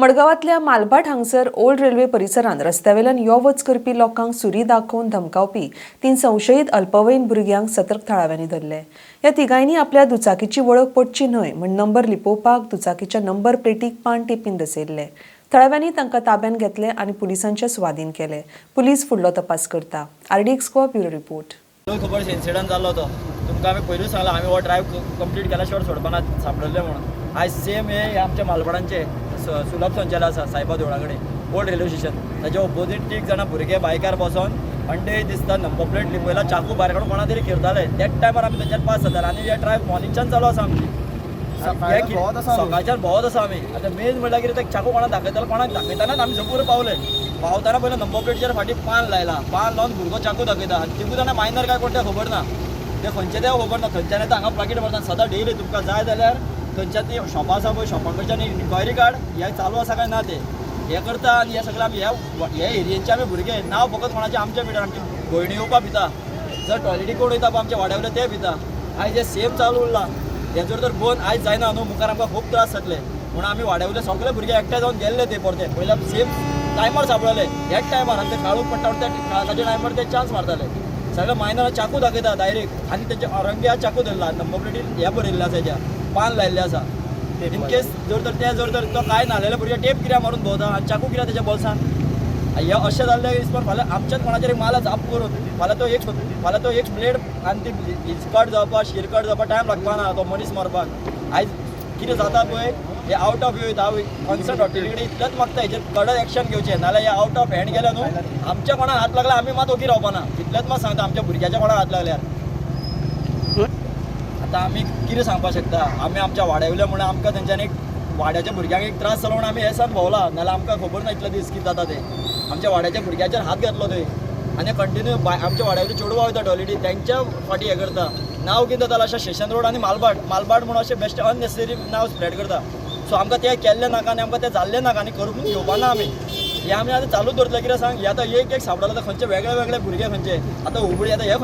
मडगांवांतल्या मालभाट हांगसर old railway परिसरांत रस्त्यावेल्यान यो वच करपी लोकांक सुरी दाखोवन धमकावपी 3 संशयीत अल्पवयीन भुरग्यांक सतर्क थळाव्यांनी धरले। ह्या तिगांयनी आपल्या दुचाकीची वळख पडची न्हय म्हण नंबर लिपोवपाक दुचाकीच्या नंबर प्लेटीक पान टिपीन दसयल्ले। थळाव्यांनी तांकां ताब्यात घेतले आनी पुलिसांचे स्वाधीन केले। पुलीस फुडलो तपास करता। आरडी एक्सको ब्युरो रिपोर्ट। खबर इन्सिडंट जालो तो तुमकां आमी पयलींच सांगला आमी हो ड्रायव्ह कंप्लीट केल्या शिवाय सोडपाना सापडले म्हणून। आयज सेम हे आमच्या मालपाडांचे सुलभ संचालक आसा सायबा देवळा कडेन ओल्ड रेल्वे स्टेशन ताच्या ऑपोजीट 3 जाणां भुरगे बायकार बसोन अंडे दिसता नंबर प्लेट लिपयला चाकू भायर काडून कोणा तरी करताले। त्याच टायमार आमी तांच्यार पास जाताले आनी हे ड्रायव्ह मॉर्निंगच्यान चालू आसा आमची सकाळच्यान भोंवत आसा आमी। आतां मेन म्हणल्यार कितें ते चाकू कोणाक दाखयतालो कोणाक दाखयतानाच आमी सकूर पावले। पावताना पयलीं नंबर प्लेटीचेर फाटीं पान लायला पान लावन भुरगो चाकू दाखयता आनी तिगूय जाणां मायनर काय कोण तें खबर ना ते खंयचे तें खबर ना थंयच्यान येता हांगा पाकीट भरता सदां डेली तुमकां जाय जाल्यार थंयच्या ती शॉपां आसा पळय शॉपां कडच्यान इन्क्वायरी कार्ड हे चालू आसा काय ना ते हे करता आनी हे सगळें आमी हे एरियेचे आमी भुरगे नांव फकत कोणाचे आमचे भितर आमची भयणी येवपा भिता जर टॉयलेटी कोण वयता पळय आमचे वाड्यावयले ते भिता आयज हे सेम चालू उरला हेजोर तर बंद आयज जायना न्हू मुखार आमकां खूब त्रास जातले म्हणून आमी वाड्यावयले सगळे भुरगे एकठांय जावन गेल्ले ते परते पयल्या सेम टायमार सापडले ह्याच टायमार आनी ते काळूक पडटा त्या काळखाच्या टायमार ते चान्स मारताले सगळे मायनर चाकू दाखयता डायरेक्ट आनी तेचे रंग्या चाकू धरला नंबर प्लेटीर हे बरयल्ले आसा हेच्या पान लायल्ले आसा इन केस जर तर तो काय नाहलेले भुरगे टेप कित्याक मारून भोंवता आनी चाकू कित्याक तेच्या बोल्सान हे अशें जाल्ले दिसपाक फाल्यां आमच्याच कोणाचेर माला जाप करून फाल्यां तो एक ब्लेड आनी ती कट जावपाक शिरकट जावपाक टायम लागपाना तो मनीस मरपाक आयज कितें जाता पळय हे आउट ऑफ वयता कन्सर्न ऑथॉरिटी इतलेंच मागता हेजेर कडक एक्शन घेवचें नाल्यार हे आउट ऑफ हँड गेले न्हू आमच्या कोणाक हात लागला आमी मात ओगी रावपाना इतलेंच मात सांगता आमच्या भुरग्याच्या कोणाक हात लागल्यार आतां आमी कितें सांगपाक शकता आमी आमच्या वाड्यावयले म्हणून आमकां तेंच्यांनी वाड्याच्या भुरग्यांक एक त्रास जालो म्हणून आमी हे सान भोंवला नाल्यार आमकां खबर ना इतले दीस कितें जाता ते आमच्या वाड्याच्या भुरग्याचेर हात घातलो थंय आनी कंटिन्यू आमच्या वाड्यावयले चेडवां वयता टॉयलेटी तेंच्या फाटीं हे करता नांव कितें जातालें अशें स्टेशन रोड आनी मालभाट म्हणून अशें बेश्टें अननेसेसरी नांव स्प्रेड करता सो आमकां तें केल्लें नाका आनी आमकां तें जाल्लें नाका आनी करून घेवपाना आमी हे आमी आतां चालूच दवरतले कित्याक सांग हे आतां एक सापडलो आतां खंयचे वेगळे भुरगे खंयचे आतां हुबळी आतां हे